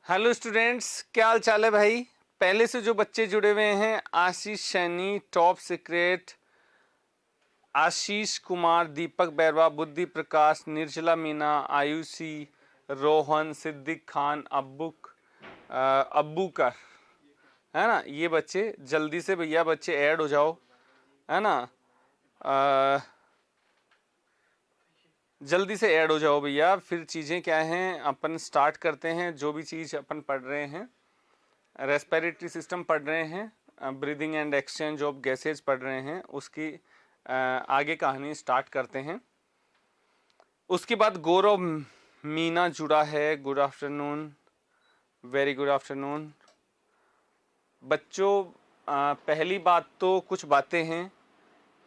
Hello students, क्या हाल चाल है भाई। पहले से जो बच्चे जुड़े हुए हैं, आशीष सैनी, टॉप सीक्रेट, आशीष कुमार, दीपक बैरवा, बुद्धि प्रकाश, निर्जला मीना, आयुषी, रोहन, सिद्दीक खान, अब्बूकर, है ना। ये बच्चे जल्दी से भैया बच्चे ऐड हो जाओ, है ना। जल्दी से ऐड हो जाओ भैया। फिर चीज़ें क्या हैं, अपन स्टार्ट करते हैं। जो भी चीज़ अपन पढ़ रहे हैं, रेस्पिरेटरी सिस्टम पढ़ रहे हैं, breathing and exchange of gases पढ़ रहे हैं, उसकी आगे कहानी स्टार्ट करते हैं। उसके बाद गौरव मीना जुड़ा है। Good afternoon, very good afternoon बच्चों। पहली बात तो कुछ बातें हैं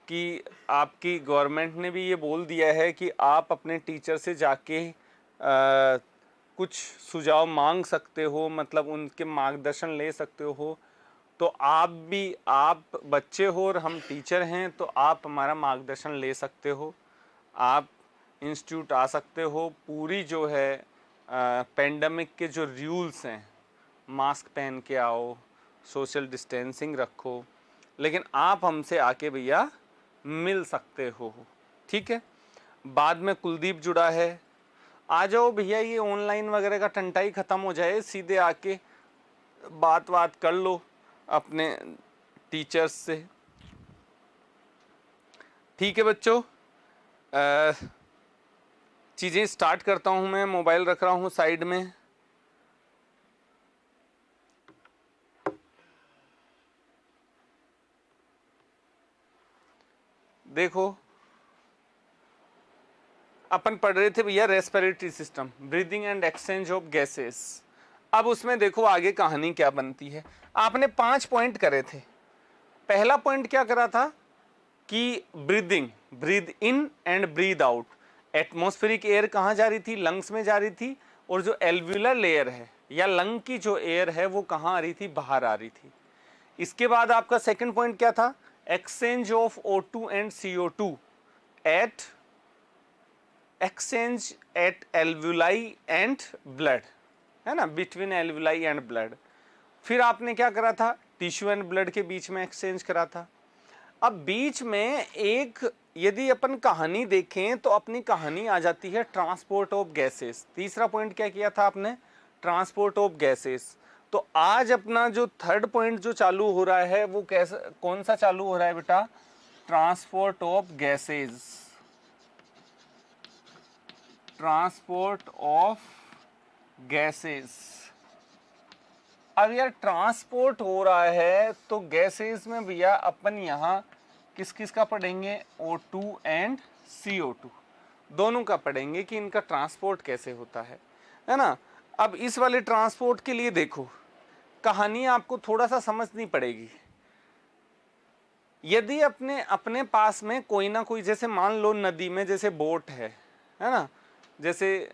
कि आपकी गवर्नमेंट ने भी ये बोल दिया है कि आप अपने टीचर से जाके कुछ सुझाव मांग सकते हो, मतलब उनके मार्गदर्शन ले सकते हो। तो आप बच्चे हो और हम टीचर हैं, तो आप हमारा मार्गदर्शन ले सकते हो। आप इंस्टीट्यूट आ सकते हो। पूरी जो है पेंडेमिक के जो रूल्स हैं, मास्क पहन के आओ, सोशल डिस्टेंसिंग रखो, लेकिन आप हमसे आके भैया मिल सकते हो, ठीक है। बाद में कुलदीप जुड़ा है। आ जाओ भैया, ये ऑनलाइन वगैरह का टंटा ही ख़त्म हो जाए, सीधे आके बात कर लो अपने टीचर्स से, ठीक है बच्चों। चीज़ें स्टार्ट करता हूँ। मैं मोबाइल रख रहा हूँ साइड में। देखो, अपन पढ़ रहे थे भैया respiratory system, breathing and exchange of gases. अब उसमें देखो आगे कहानी क्या बनती है। आपने 5 पॉइंट करे थे। पहला पॉइंट क्या करा था कि breathing, breathe in and breathe out. Atmospheric air कहाँ जा रही थी? लंग्स में जा रही थी। और जो एल्व्यूलर लेयर है या लंग की जो एयर है वो कहाँ आ रही थी? बाहर आ रही थी। इसके बाद आपका सेकंड पॉइंट क्या था? Exchange of O2 and CO2 at exchange at alveoli and blood, है ना, बिटवीन एल्वुलाई एंड ब्लड। फिर आपने क्या करा था? टिश्यू एंड ब्लड के बीच में एक्सचेंज करा था। अब बीच में एक, यदि अपन कहानी देखें तो अपनी कहानी आ जाती है ट्रांसपोर्ट ऑफ गैसेस। तीसरा पॉइंट क्या किया था आपने? Transport of gases. तो आज अपना जो थर्ड पॉइंट जो चालू हो रहा है वो कैसा, कौन सा चालू हो रहा है बेटा? Transport of gases. Transport of gases. अब यार ट्रांसपोर्ट हो रहा है तो गैसेस में भैया अपन यहाँ किस किस का पढ़ेंगे? O2 एंड CO2 दोनों का पढ़ेंगे कि इनका ट्रांसपोर्ट कैसे होता है ना। अब इस वाले ट्रांसपोर्ट के लिए देखो, कहानी आपको थोड़ा सा समझनी पड़ेगी। यदि अपने अपने पास में कोई ना कोई, जैसे मान लो नदी में जैसे बोट है ना, जैसे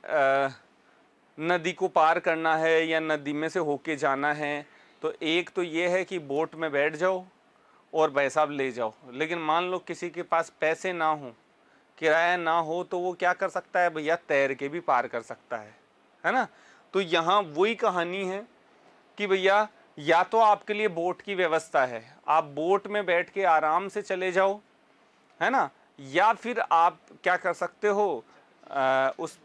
नदी को पार करना है या नदी में से होके जाना है, तो एक तो ये है कि बोट में बैठ जाओ और भाई साहब ले जाओ। लेकिन मान लो किसी के पास पैसे ना हो, किराया ना हो, तो वो क्या कर सकता है भैया? तैर के भी पार कर सकता है ना। तो यहाँ वही कहानी है कि भैया या तो आपके लिए बोट की व्यवस्था है, आप बोट में बैठ के आराम से चले जाओ, है ना, या फिर आप क्या कर सकते हो? उस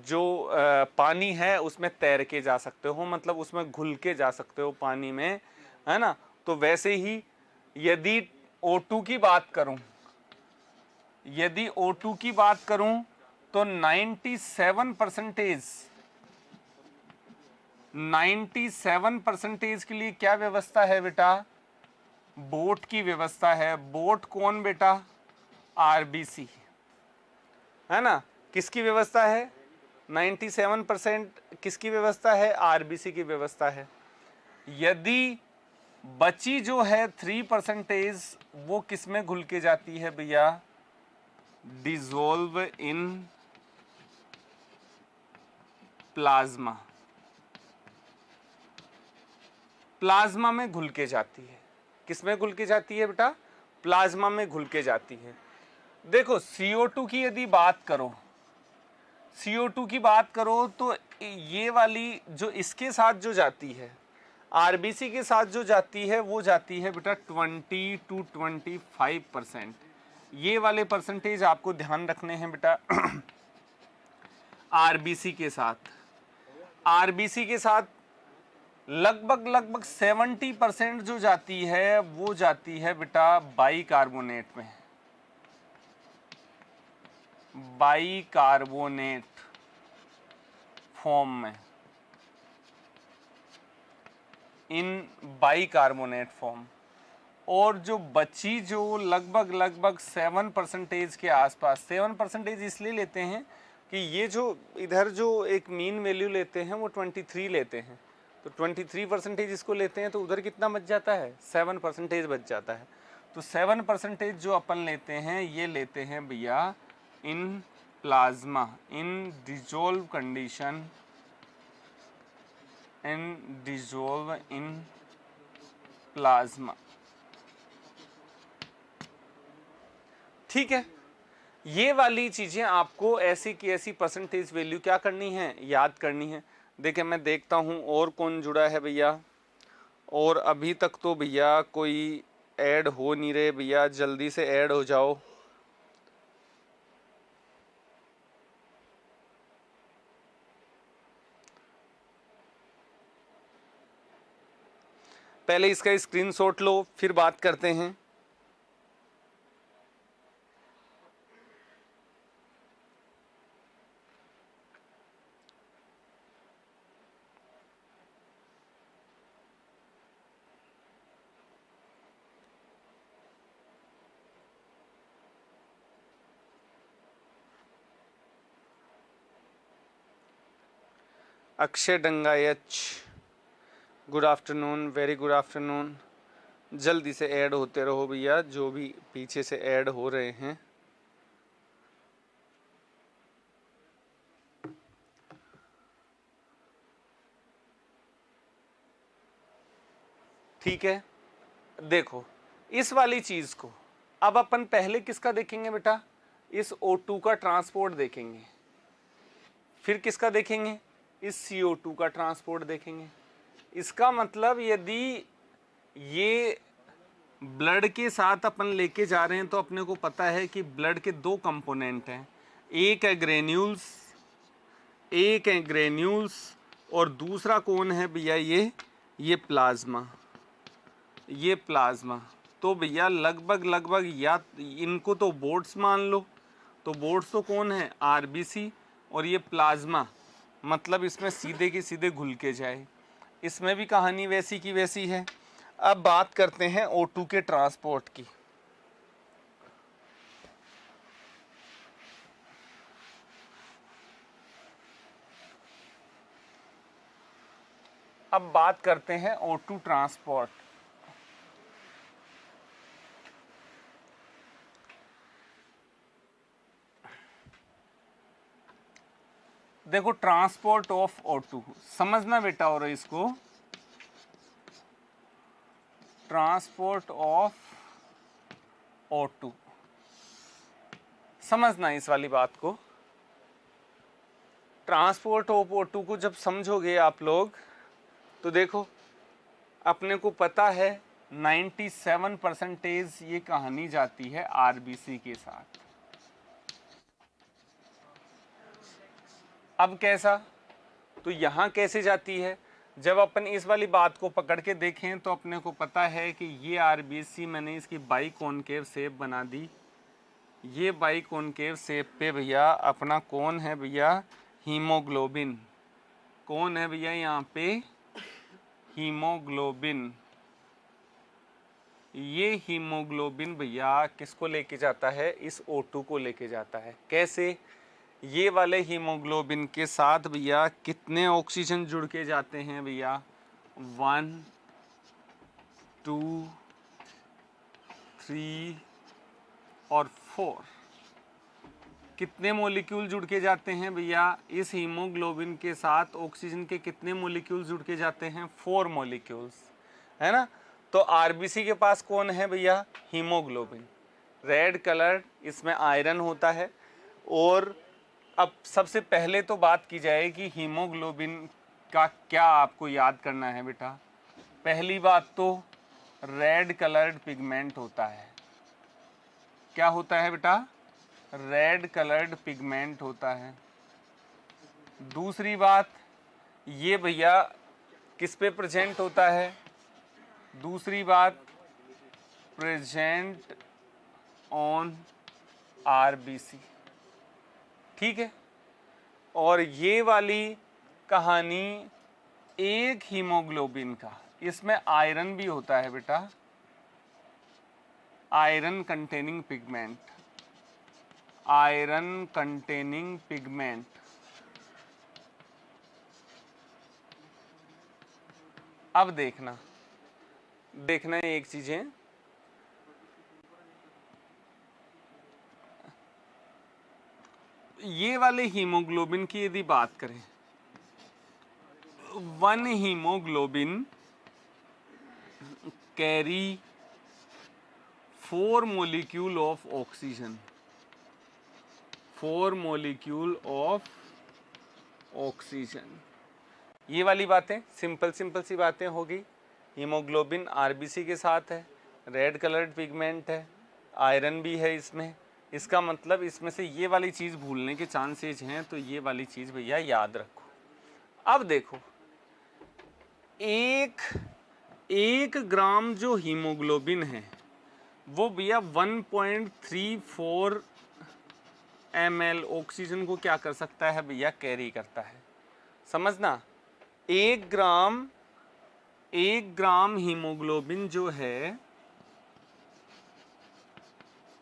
जो पानी है उसमें तैर के जा सकते हो, मतलब उसमें घुल के जा सकते हो पानी में, है ना। तो वैसे ही यदि O2 की बात करूं, यदि O2 की बात करूं तो 97% के लिए क्या व्यवस्था है बेटा? बोट की व्यवस्था है। बोट कौन बेटा? RBC, है ना। किसकी व्यवस्था है? 97% किसकी व्यवस्था है? RBC की व्यवस्था है। यदि बची जो है 3% वो किस में घुल के जाती है भैया? Dissolve in plasma. प्लाज्मा में घुल के जाती है। किस में घुल के जाती है बेटा? प्लाज्मा में घुल के जाती है। देखो CO2 की यदि बात करो CO2 की बात करो तो ये वाली जो इसके साथ जो जाती है, RBC के साथ जो जाती है, वो जाती है बेटा 20 to 25%। ये वाले परसेंटेज आपको ध्यान रखने हैं बेटा। RBC के साथ लगभग 70% जो जाती है वो जाती है बेटा बाइकार्बोनेट में, बाइकार्बोनेट फॉर्म में, इन बाइकार्बोनेट फॉर्म। और जो बची जो लगभग 7% के आसपास, 7% इसलिए लेते हैं कि ये जो इधर जो एक मीन वैल्यू लेते हैं वो 23 लेते हैं, तो 23% इसको लेते हैं, तो उधर कितना बच जाता है, 7% बच जाता है। तो 7% जो अपन लेते हैं ये लेते हैं भैया in plasma, in dissolve condition, in dissolve in plasma. ठीक है, ये वाली चीजें आपको ऐसी की ऐसी परसेंटेज वैल्यू क्या करनी है, याद करनी है। देखिए मैं देखता हूँ और कौन जुड़ा है भैया, और अभी तक तो भैया कोई ऐड हो नहीं रहे भैया, जल्दी से ऐड हो जाओ। पहले इसका स्क्रीनशॉट लो, फिर बात करते हैं। Akshay Dangayach, good afternoon, very good afternoon. जल्दी से ऐड होते रहो भैया, जो भी पीछे से ऐड हो रहे हैं। ठीक है, देखो इस वाली चीज को अब अपन पहले किसका देखेंगे बेटा, इस O2 का ट्रांसपोर्ट देखेंगे, फिर किसका देखेंगे, इस CO2 का ट्रांसपोर्ट देखेंगे। इसका मतलब यदि ये ब्लड के साथ अपन लेके जा रहे हैं तो अपने को पता है कि ब्लड के दो कंपोनेंट हैं, एक है ग्रेन्यूल्स, एक है ग्रेन्यूल्स, और दूसरा कौन है भैया, ये प्लाज्मा, ये प्लाज्मा। तो भैया लगभग या इनको तो बोट्स मान लो, तो बोट्स तो कौन है, RBC, और ये प्लाज्मा, मतलब इसमें सीधे के सीधे घुल के जाए। इसमें भी कहानी वैसी की वैसी है। अब बात करते हैं O2 के ट्रांसपोर्ट की। अब बात करते हैं O2 ट्रांसपोर्ट। देखो ट्रांसपोर्ट ऑफ O2 समझना बेटा, और इसको ट्रांसपोर्ट ऑफ O2 समझना, इस वाली बात को। ट्रांसपोर्ट ऑफ O2 को जब समझोगे आप लोग तो देखो अपने को पता है 97% ये कहानी जाती है RBC के साथ। अब कैसा, तो यहाँ कैसे जाती है, जब अपन इस वाली बात को पकड़ के देखें तो अपने को पता है कि ये RBC मैंने इसकी बाई कॉनकेव शेप बना दी। ये बाई कॉनकेव शेप पे भैया अपना कौन है भैया, हीमोग्लोबिन। कौन है भैया यहाँ पे, हीमोग्लोबिन। ये हीमोग्लोबिन भैया किसको लेके जाता है, इस O2 को लेके जाता है। कैसे, ये वाले हीमोग्लोबिन के साथ भैया कितने ऑक्सीजन जुड़ के जाते हैं भैया, 1 2 3 और 4। कितने मॉलिक्यूल जुड़ के जाते हैं भैया, इस हीमोग्लोबिन के साथ ऑक्सीजन के कितने मॉलिक्यूल जुड़ के जाते हैं, 4 मॉलिक्यूल्स, है ना। तो RBC के पास कौन है भैया, हीमोग्लोबिन, रेड कलर, इसमें आयरन होता है। और अब सबसे पहले तो बात की जाए कि हीमोग्लोबिन का क्या आपको याद करना है बेटा। पहली बात तो रेड कलर्ड पिगमेंट होता है। क्या होता है बेटा? रेड कलर्ड पिगमेंट होता है। दूसरी बात, ये भैया किस पे प्रेजेंट होता है? दूसरी बात, प्रेजेंट ऑन आरबीसी। ठीक है। और ये वाली कहानी एक हीमोग्लोबिन का, इसमें आयरन भी होता है बेटा, iron containing pigment, iron containing pigment. अब देखना एक चीजें, ये वाले हीमोग्लोबिन की यदि बात करें, one haemoglobin carry 4 molecule of oxygen, 4 molecule of oxygen. ये वाली बातें सिंपल सी बातें होगी। हीमोग्लोबिन आरबीसी के साथ है, रेड कलर्ड पिगमेंट है, आयरन भी है इसमें। इसका मतलब इसमें से ये वाली चीज़ भूलने के चांसेस हैं, तो ये वाली चीज़ भैया याद रखो। अब देखो, एक ग्राम जो हीमोग्लोबिन है वो भैया 1.34 ml ऑक्सीजन को क्या कर सकता है भैया? कैरी करता है। समझना, एक ग्राम हीमोग्लोबिन जो है,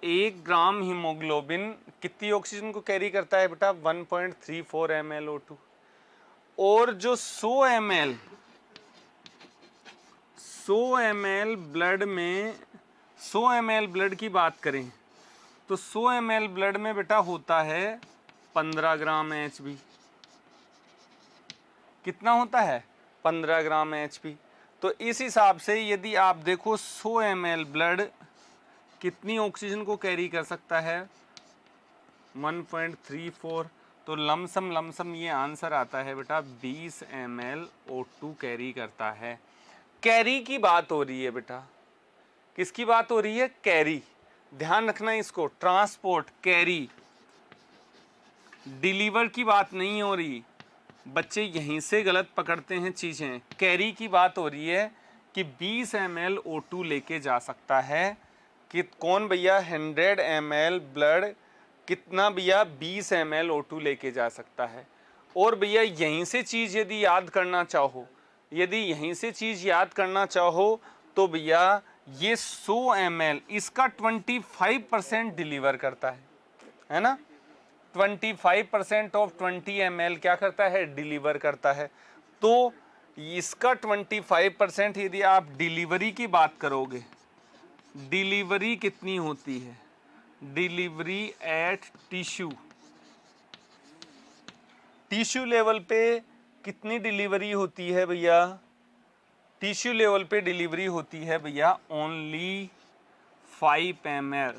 एक ग्राम हीमोग्लोबिन कितनी ऑक्सीजन को कैरी करता है बेटा? 1.34 ml O2। और जो 100 ml ब्लड में, 100 ml ब्लड की बात करें तो 100 ml ब्लड में बेटा होता है 15 ग्राम HB। कितना होता है? 15 ग्राम HB। तो इस हिसाब से यदि आप देखो 100 ml ब्लड कितनी ऑक्सीजन को कैरी कर सकता है? 1.34। तो लमसम ये आंसर आता है बेटा 20 ml O2 कैरी करता है। कैरी की बात हो रही है बेटा, किसकी बात हो रही है? कैरी। ध्यान रखना इसको, ट्रांसपोर्ट, कैरी, डिलीवर की बात नहीं हो रही। बच्चे यहीं से गलत पकड़ते हैं चीजें। कैरी की बात हो रही है कि 20 ml O2 लेके जा सकता है। कि कौन भैया? 100 ml ब्लड कितना भैया? 20 ml O2 लेके जा सकता है। और भैया यहीं से चीज यदि याद करना चाहो, तो भैया ये 100 ml इसका 25% डिलीवर करता है ना? 25% ऑफ 20 ml क्या करता है? डिलीवर करता है। तो इसका 25% यदि आप डिलीवरी की बात करोगे, डिलीवरी कितनी होती है? डिलीवरी एट टिश्यू लेवल पे कितनी डिलीवरी होती है भैया? टिश्यू लेवल पे डिलीवरी होती है भैया ओनली 5 ml।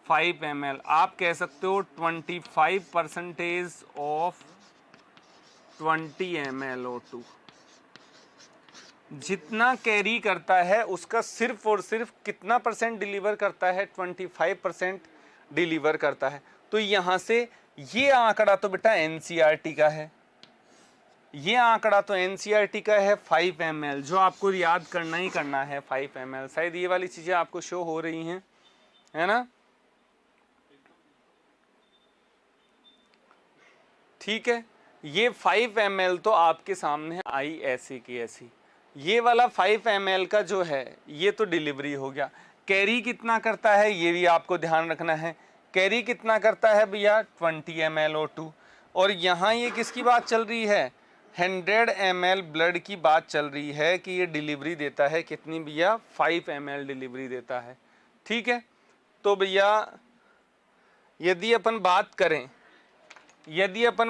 5 ml आप कह सकते हो 25% ऑफ 20 ml O2। जितना कैरी करता है उसका सिर्फ और सिर्फ कितना परसेंट डिलीवर करता है? 25% डिलीवर करता है। तो यहां से ये आंकड़ा तो बेटा एनसीईआरटी का है, ये आंकड़ा तो एनसीईआरटी का है 5 ml, जो आपको याद करना ही करना है 5 ml। शायद ये वाली चीजें आपको शो हो रही हैं, है ना? ठीक है, ये 5 ml तो आपके सामने आई ऐसी की ऐसी। ये वाला 5 ml का जो है ये तो डिलीवरी हो गया। कैरी कितना करता है ये भी आपको ध्यान रखना है। कैरी कितना करता है भैया? 20 ml O2। और यहाँ ये किसकी बात चल रही है? 100 ml ब्लड की बात चल रही है कि ये डिलीवरी देता है कितनी भैया? 5 ml डिलीवरी देता है। ठीक है, तो भैया यदि अपन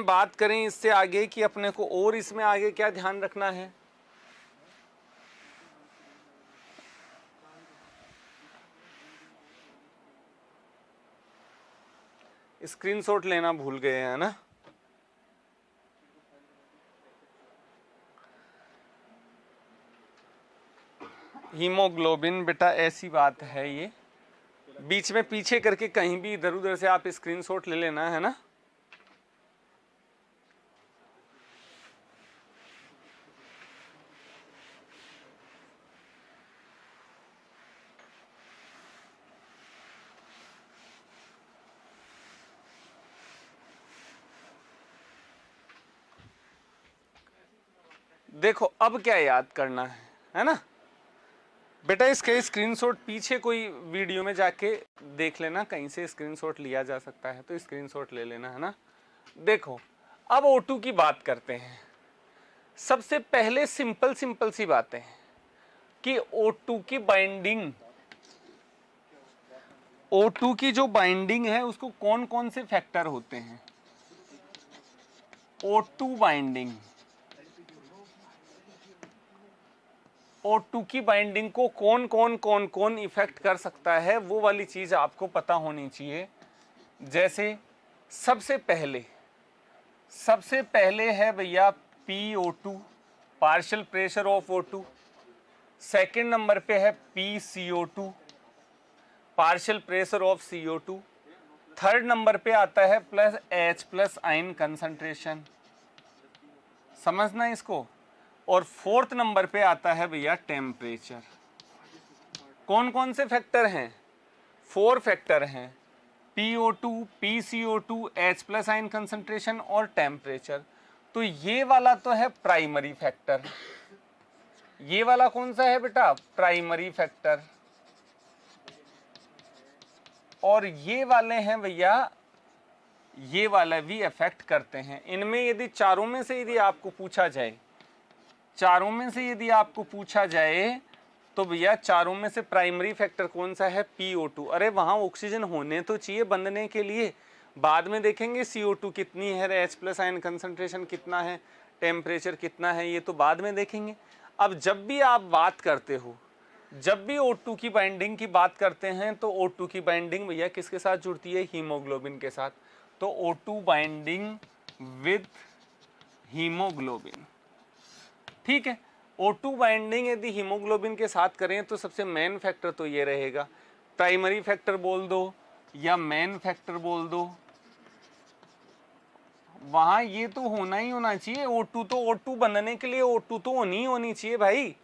बात करें इससे आगे कि अपने को और इसमें आगे क्या ध्यान रखना है? स्क्रीनशॉट लेना भूल गए हैं ना। हीमोग्लोबिन बेटा ऐसी बात है, ये बीच में पीछे करके कहीं भी इधर उधर से आप स्क्रीनशॉट ले लेना है ना। देखो अब क्या याद करना है ना बेटा, इसके स्क्रीनशॉट पीछे कोई वीडियो में जाके देख लेना, कहीं से स्क्रीनशॉट लिया जा सकता है तो स्क्रीनशॉट ले लेना है ना। देखो अब O2 की बात करते हैं। सबसे पहले सिंपल सी बातें हैं कि O2 की बाइंडिंग, O2 की जो बाइंडिंग है उसको कौन कौन से फैक्टर होते हैं। O2 बाइंडिंग, O2 की बाइंडिंग को कौन कौन इफेक्ट कर सकता है, वो वाली चीज आपको पता होनी चाहिए। जैसे सबसे पहले है भैया PO2, partial pressure of O2। Second number पे है PCO2, partial pressure of CO2। Third number पे आता है H+ आयन कंसंट्रेशन, समझना इसको। और फोर्थ नंबर पे आता है भैया टेम्परेचर। कौन कौन से फैक्टर हैं? 4 फैक्टर हैं, PO2, PCO2, H+ ion concentration और टेम्परेचर। तो ये वाला तो है प्राइमरी फैक्टर। ये वाला कौन सा है बेटा? Primary factor. और ये वाले हैं भैया, ये वाला भी अफेक्ट करते हैं। इनमें यदि चारों में से यदि आपको पूछा जाए, चारों में से यदि आपको पूछा जाए तो भैया चारों में से प्राइमरी फैक्टर कौन सा है? PO2। अरे वहां ऑक्सीजन होने तो चाहिए बंधने के लिए, बाद में देखेंगे CO2 कितनी है, H+ आयन कंसंट्रेशन कितना है, टेम्परेचर कितना है, ये तो बाद में देखेंगे। अब जब भी आप बात करते हो, जब भी O2 की बाइंडिंग की बात करते हैं तो O2 की बाइंडिंग भैया किसके साथ जुड़ती है? हीमोग्लोबिन के साथ। तो O2 बाइंडिंग विद हीमोग्लोबिन, ठीक है। O2 बाइंडिंग यदि हीमोग्लोबिन के साथ करें तो सबसे मेन फैक्टर तो ये रहेगा। प्राइमरी फैक्टर बोल दो या मेन फैक्टर बोल दो, वहां ये तो होना ही होना चाहिए। O2 तो O2 बनने के लिए O2 तो होनी चाहिए भाई।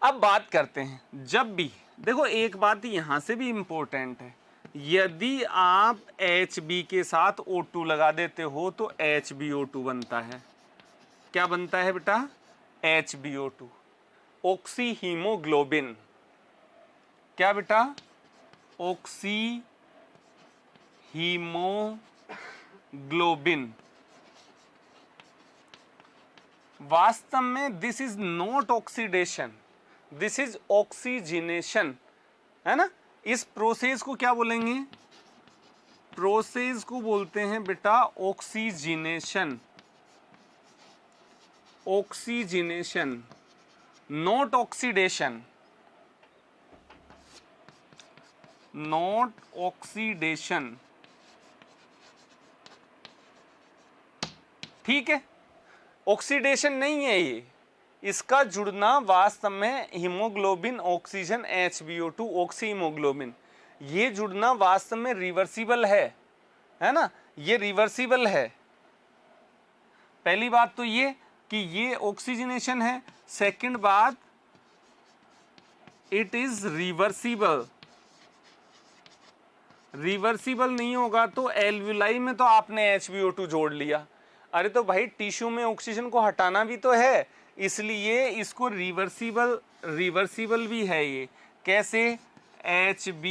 अब बात करते हैं, जब भी देखो एक बात यहां से भी इंपॉर्टेंट है, यदि आप HB के साथ O2 लगा देते हो तो HbO2 बनता है। क्या बनता है बेटा? HbO2, oxy haemoglobin. क्या बेटा? Oxy haemoglobin. वास्तव में this is not oxidation, this is oxygenation, है ना। इस प्रोसेस को क्या बोलेंगे? प्रोसेस को बोलते हैं बेटा oxygenation. Oxygenation, not oxidation, not oxidation, ठीक है। ऑक्सीडेशन नहीं है ये, इसका जुड़ना वास्तव में haemoglobin oxygen HbO2 oxy haemoglobin, ये जुड़ना वास्तव में रिवर्सिबल है ना, ये रिवर्सिबल है। पहली बात तो ये कि ये ऑक्सीजनेशन है, सेकंड बात इट इज रिवर्सिबल। रिवर्सिबल नहीं होगा तो एल्वुलाई में तो आपने HbO2 जोड़ लिया, अरे तो भाई टिश्यू में ऑक्सीजन को हटाना भी तो है, इसलिए इसको रिवर्सिबल भी है ये। कैसे? Hb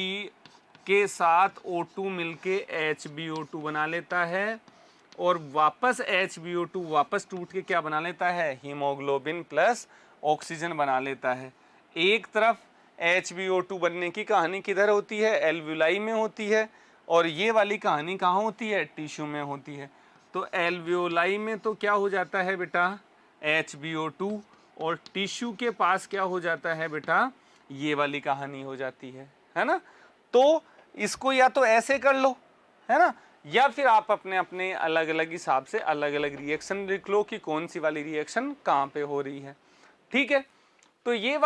के साथ O2 मिलके HbO2 बना लेता है और वापस HbO2 वापस टूट के क्या बना लेता है? हीमोग्लोबिन प्लस ऑक्सीजन बना लेता है। एक तरफ HbO2 बनने की कहानी किधर होती है? एल्वुलाई में होती है, और ये वाली कहानी कहाँ होती है? टिश्यू में होती है। तो एल्वुलाई में तो क्या हो जाता है बेटा? HbO2, और टिश्यू के पास क्या हो जाता है बेटा? ये वाली कहानी हो जाती है ना। तो इसको या तो ऐसे कर लो, है ना, या फिर आप अपने अपने अलग अलग हिसाब से अलग अलग रिएक्शन लिख लो कि कौन सी वाली रिएक्शन कहाँ पे हो रही है। ठीक है, तो ये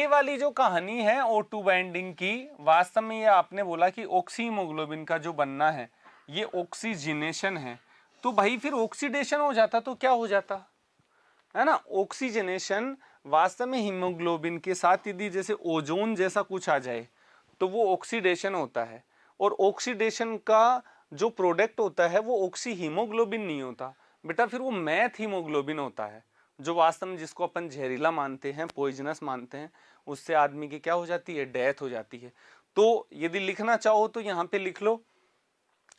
वाली जो कहानी है O2 बाइंडिंग की, वास्तव में ये आपने बोला कि ऑक्सी हीमोग्लोबिन का जो बनना है ये ऑक्सीजनेशन है, तो भाई फिर ऑक्सीडेशन हो जाता तो क्या हो जाता है ना, ऑक्सीजनेशन वास्तव में हीमोग्लोबिन के साथ यदि जैसे ओजोन जैसा कुछ आ जाए तो वो ऑक्सीडेशन होता है, और ऑक्सीडेशन का जो प्रोडक्ट होता है वो ऑक्सी हीमोग्लोबिन नहीं होता बेटा, फिर वो मैथ हीमोग्लोबिन होता है, जो वास्तव में जिसको अपन जहरीला मानते हैं, पॉइजनस मानते हैं, उससे आदमी की क्या हो जाती है, डेथ हो जाती है। तो यदि लिखना चाहो तो यहाँ पे लिख लो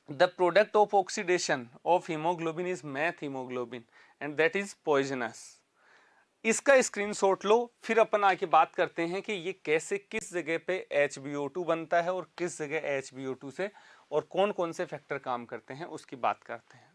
the product of oxidation of haemoglobin is methaemoglobin and that is poisonous. इसका स्क्रीनशॉट लो, फिर अपन आके बात करते हैं कि ये कैसे किस जगह पे HbO2 बनता है और किस जगह HbO2 से और कौन कौन से फैक्टर काम करते हैं उसकी बात करते हैं।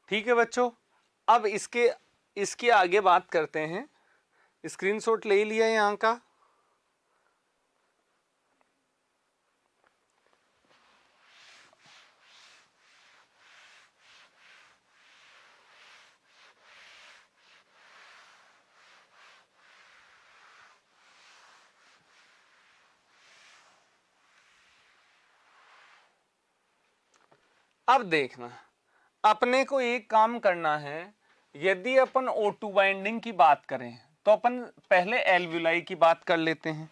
ठीक है बच्चों, अब इसके आगे बात करते हैं। स्क्रीनशॉट ले लिया यहाँ का, अब देखना अपने को एक काम करना है। यदि अपन O2 बाइंडिंग की बात करें तो अपन पहले एल्वियोलाई की बात कर लेते हैं।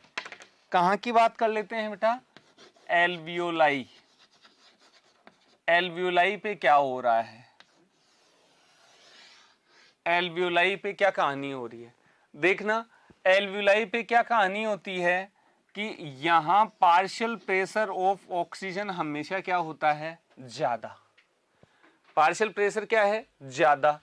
कहाँ की बात कर लेते हैं बेटा, एल्वियोलाई। एल्वियोलाई पे क्या हो रहा है, एल्वियोलाई पे क्या कहानी हो रही है, देखना एल्वियोलाई पे क्या कहानी होती है कि यहां पार्शियल प्रेशर ऑफ ऑक्सीजन हमेशा क्या होता है, ज्यादा। पार्शियल प्रेशर क्या है, ज्यादा।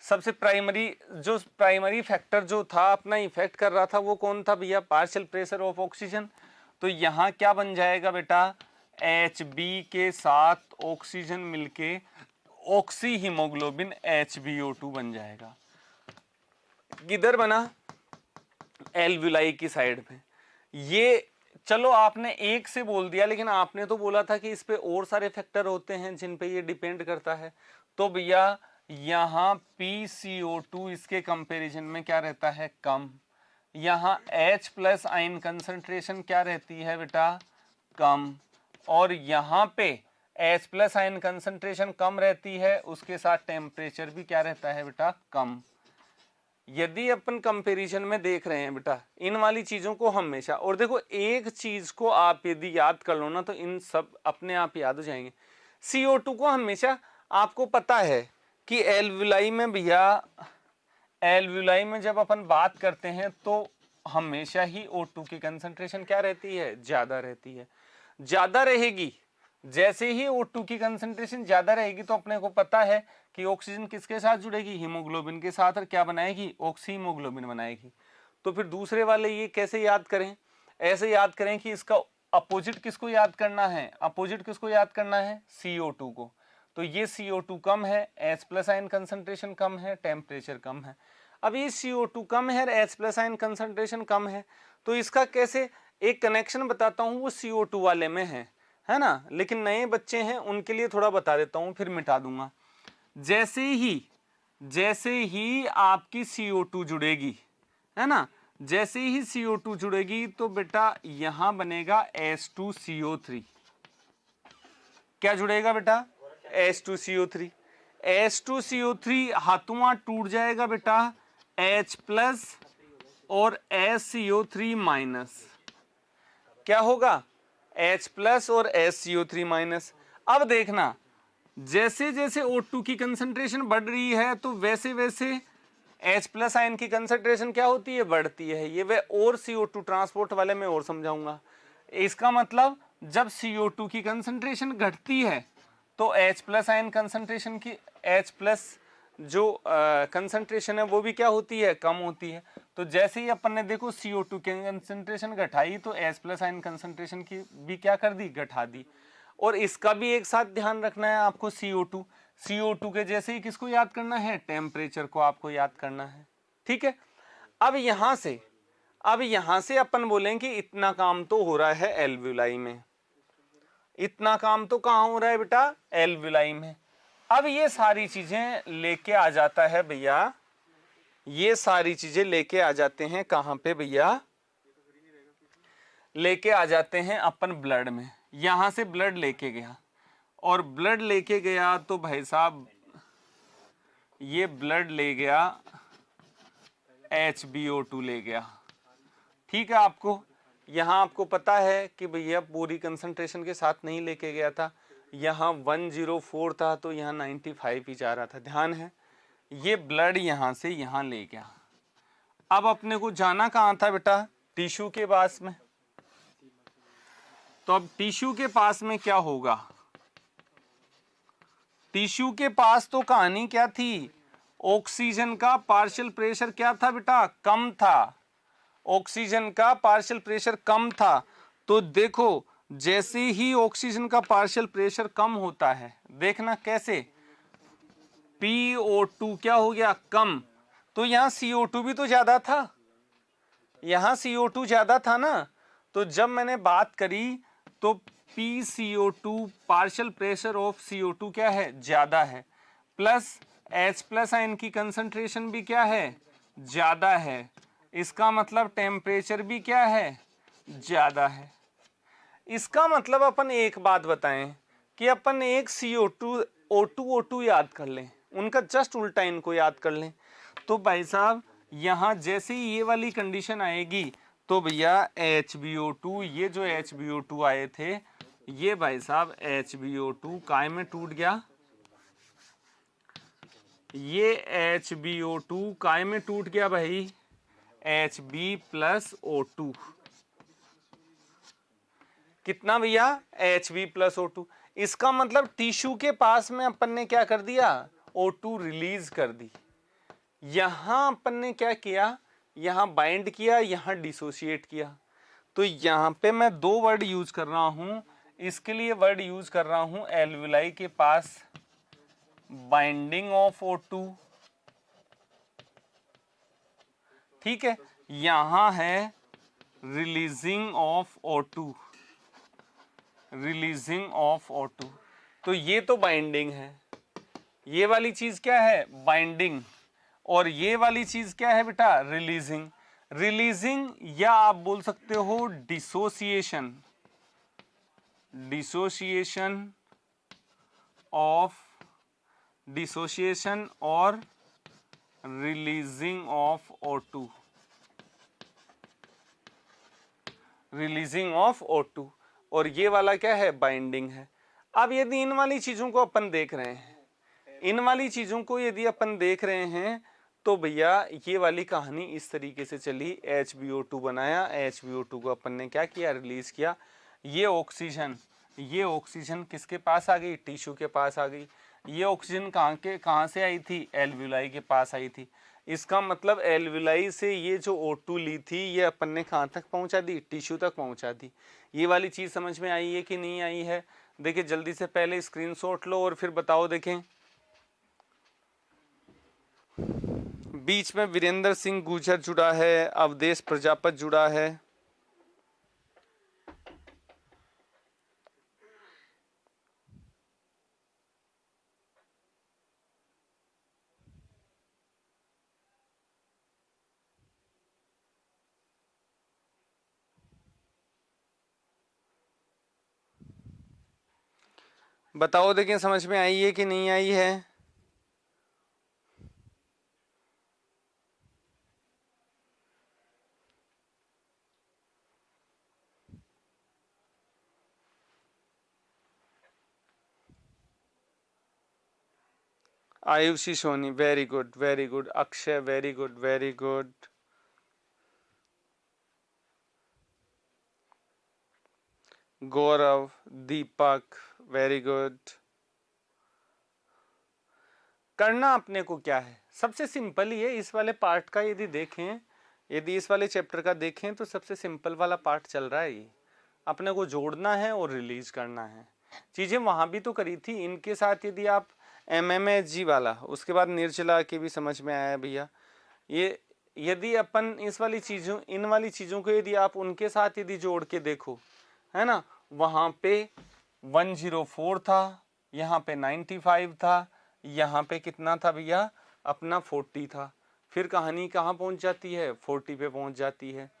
सबसे प्राइमरी फैक्टर जो था अपना इफेक्ट कर रहा था वो कौन था भैया, पार्शियल प्रेशर ऑफ ऑक्सीजन। तो यहां क्या बन जाएगा बेटा, Hb के साथ ऑक्सीजन मिलके ऑक्सी हीमोग्लोबिन HbO2 बन जाएगा। किधर बना, एल्वियोलाई की साइड में। ये चलो आपने एक से बोल दिया, लेकिन आपने तो बोला था कि इस पे और सारे फैक्टर होते हैं जिन पे ये डिपेंड करता है। तो भैया यहाँ PCO2 इसके कंपैरिजन में क्या रहता है, कम। यहाँ H+ आयन कंसंट्रेशन क्या रहती है बेटा, कम। और यहाँ पे H+ आयन कंसंट्रेशन कम रहती है, उसके साथ टेम्परेचर भी क्या रहता है बेटा, कम। यदि अपन कंपैरिजन में देख रहे हैं बेटा इन वाली चीजों को हमेशा, और देखो एक चीज को आप यदि याद कर लो ना तो इन सब अपने आप याद हो जाएंगे। CO2 को हमेशा आपको पता है कि एल्वियोलाई में भैया, एल्वियोलाई में जब अपन बात करते हैं तो हमेशा ही O2 की कंसंट्रेशन क्या रहती है, ज्यादा रहती है। ज्यादा रहेगी, जैसे ही O2 की कंसंट्रेशन ज्यादा रहेगी तो अपने को पता है कि ऑक्सीजन किसके साथ जुड़ेगी, हीमोग्लोबिन के साथ, और क्या बनाएगी, ऑक्सी हीमोग्लोबिन बनाएगी। तो फिर दूसरे वाले ये कैसे याद करें, ऐसे याद करें कि इसका अपोजिट किसको याद करना है, अपोजिट किसको याद करना है, CO2 को। तो ये CO2 कम है, H+ आयन कंसंट्रेशन कम है, टेम्परेचर कम है। अब ये CO2 कम है, H+ आयन कंसंट्रेशन कम है, तो इसका कैसे, एक कनेक्शन बताता हूँ वो CO2 वाले में है ना, लेकिन नए बच्चे हैं उनके लिए थोड़ा बता देता हूँ फिर मिटा दूंगा। जैसे ही आपकी CO2 जुड़ेगी, है ना, जैसे ही CO2 जुड़ेगी तो बेटा यहां बनेगा H2CO3। क्या जुड़ेगा बेटा, H2CO3। H2CO3 हाथुआ टूट जाएगा बेटा H प्लस और HCO3 माइनस। क्या होगा, H प्लस और HCO3 माइनस। अब देखना, जैसे जैसे O2 की कंसंट्रेशन बढ़ रही है तो वैसे वैसे H प्लस आयन की कंसंट्रेशन क्या होती है, बढ़ती है। ये वे और CO2 ट्रांसपोर्ट वाले में और समझाऊंगा। इसका मतलब जब CO2 की कंसंट्रेशन घटती है तो H प्लस आयन कंसंट्रेशन की, H प्लस जो कंसंट्रेशन है वो भी क्या होती है, कम होती है। तो जैसे ही अपन ने देखो CO2 की कंसंट्रेशन घटाई तो H प्लस आयन कंसंट्रेशन की भी क्या कर दी, घटा दी। और इसका भी एक साथ ध्यान रखना है आपको, CO2 के जैसे ही किसको याद करना है, टेम्परेचर को आपको याद करना है। ठीक है, अब यहां से अपन बोलें कि इतना काम तो हो रहा है एल्वुलाई में, इतना काम तो कहां हो रहा है बेटा, एल्वुलाई में। अब ये सारी चीजें लेके आ जाता है भैया, ये सारी चीजें लेके आ जाते हैं कहां पे भैया, लेके आ जाते हैं अपन ब्लड में। यहां से ब्लड लेके गया, और ब्लड लेके गया तो भाई साहब ये ब्लड ले गया HbO2 ले गया। ठीक है, आपको यहां आपको पता है कि भैया पूरी कंसंट्रेशन के साथ नहीं लेके गया था, यहाँ 104 था तो यहाँ 95 ही जा रहा था, ध्यान है। ये ब्लड यहाँ से यहाँ ले गया। अब अपने को जाना कहाँ था बेटा, टिश्यू के पास में। तो अब टिश्यू के पास में क्या होगा, टिश्यू के पास तो कहानी क्या थी, ऑक्सीजन का पार्शियल प्रेशर क्या था बेटा, कम था। ऑक्सीजन का पार्शियल प्रेशर कम था। तो देखो जैसे ही ऑक्सीजन का पार्शियल प्रेशर कम होता है, देखना कैसे, PO2 क्या हो गया, कम। तो यहां CO2 भी तो ज्यादा था, यहां CO2 ज्यादा था ना। तो जब मैंने बात करी तो PCO2 partial pressure of CO2 क्या है, ज्यादा है, प्लस H प्लस आयन की कंसंट्रेशन भी क्या है, ज्यादा है। इसका मतलब टेम्परेचर भी क्या है, ज्यादा है। इसका मतलब अपन एक बात बताएं कि अपन एक CO2 O2 याद कर लें, उनका जस्ट उल्टा इनको याद कर लें। तो भाई साहब यहां जैसे ही ये वाली कंडीशन आएगी तो भैया HbO2, ये जो HbO2 आए थे, ये भाई साहब HbO2 काय में टूट गया, ये HbO2 काय में टूट गया भाई, Hb प्लस O2। कितना भैया, Hb प्लस O2। इसका मतलब टिश्यू के पास में अपन ने क्या कर दिया, O2 रिलीज कर दी। यहां अपन ने क्या किया, यहां बाइंड किया, यहां डिसोसिएट किया। तो यहां पे मैं दो वर्ड यूज कर रहा हूं, इसके लिए वर्ड यूज कर रहा हूं एल्वुलाई के पास बाइंडिंग ऑफ O2, ठीक है, यहां है releasing of O2, releasing of O2। तो ये तो बाइंडिंग है, ये वाली चीज क्या है, बाइंडिंग, और ये वाली चीज क्या है बेटा, रिलीजिंग। रिलीजिंग या आप बोल सकते हो डिसोसिएशन, डिसोसिएशन ऑफ, डिसोसिएशन और releasing of O2, releasing of O2। और ये वाला क्या है, बाइंडिंग है। अब यदि इन वाली चीजों को अपन देख रहे हैं, इन वाली चीजों को यदि अपन देख रहे हैं तो भैया ये वाली कहानी इस तरीके से चली, HbO2 बनाया, HbO2 को अपन ने क्या किया, रिलीज किया। ये ऑक्सीजन किसके पास आ गई, टिश्यू के पास आ गई। ये ऑक्सीजन कहाँ से आई थी, एल्वुलाई के पास आई थी। इसका मतलब एल्वुलाई से ये जो O2 ली थी ये अपन ने कहाँ तक पहुँचा दी, टिश्यू तक पहुँचा दी। ये वाली चीज़ समझ में आई है कि नहीं आई है, देखिए जल्दी से पहले स्क्रीनशॉट लो और फिर बताओ। देखें बीच में वीरेंद्र सिंह गुर्जर जुड़ा है, अवधेश प्रजापत जुड़ा है। बताओ देखिए समझ में आई है कि नहीं आई है। Ayushi Soni very good, Akshay very good, Gaurav, Deepak very good. करना अपने को क्या है, सबसे सिंपल ही है इस वाले पार्ट का। यदि देखें, यदि इस वाले चैप्टर का देखें तो सबसे सिंपल वाला पार्ट चल रहा है ये। अपने को जोड़ना है और रिलीज करना है। चीजें वहां भी तो करी थी इनके साथ। यदि आप MMHG वाला, उसके बाद निर्जला के भी समझ में आया भैया। ये यदि अपन इस वाली चीजों, इन वाली चीजों को यदि आप उनके साथ यदि जोड़ के देखो, है ना, वहां पे 104 था, यहाँ पे 95 था, यहाँ पे कितना था भैया अपना 40 था। फिर कहानी कहाँ पहुंच जाती है, 40 पे पहुंच जाती है।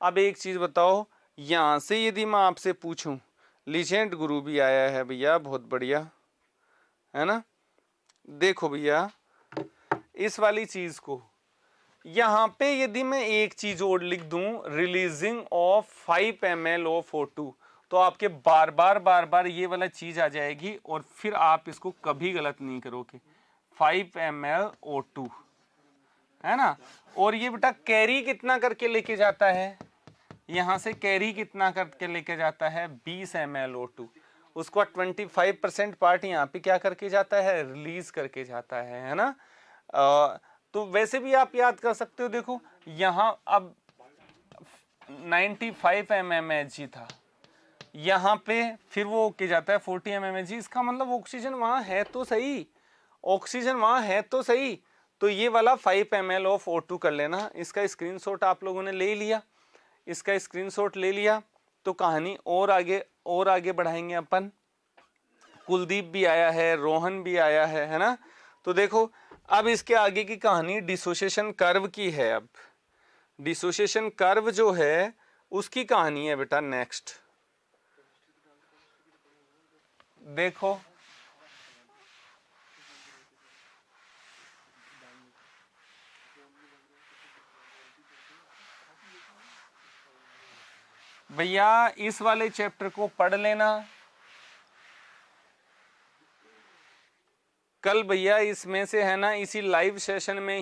अब एक चीज बताओ, यहां से यदि मैं आपसे पूछूं, लीजेंड गुरु भी आया है भैया, बहुत बढ़िया, है ना। देखो भैया इस वाली चीज को यहां पे यदि मैं एक चीज और लिख दूं, releasing of 5 ml of O2, तो आपके बार बार ये वाला चीज आ जाएगी और फिर आप इसको कभी गलत नहीं करोगे। 5 ml O2, है ना। और ये बेटा कैरी कितना करके लेके जाता है, यहां से कैरी कितना करके लेके जाता है, 20 ml O2। उसको 25% पार्ट यहाँ पे क्या करके जाता है, रिलीज करके जाता है ना। तो वैसे भी आप याद कर सकते हो। देखो यहाँ अब 95 mmHg था, यहाँ पे फिर वो होके जाता है 40 mmHg। इसका मतलब ऑक्सीजन वहां है तो सही, ऑक्सीजन वहां है तो सही। तो ये वाला 5 ml ऑफ O2 कर लेना। इसका स्क्रीनशॉट आप लोगों ने ले लिया, इसका स्क्रीनशॉट ले लिया तो कहानी और आगे बढ़ाएंगे अपन। कुलदीप भी आया है, रोहन भी आया है ना। तो देखो अब इसके आगे की कहानी डिसोसिएशन कर्व की है। अब डिसोसिएशन कर्व जो है उसकी कहानी है बेटा नेक्स्ट। देखो भैया इस वाले चैप्टर को पढ़ लेना। कल भैया इसमें से है ना, इसी लाइव सेशन में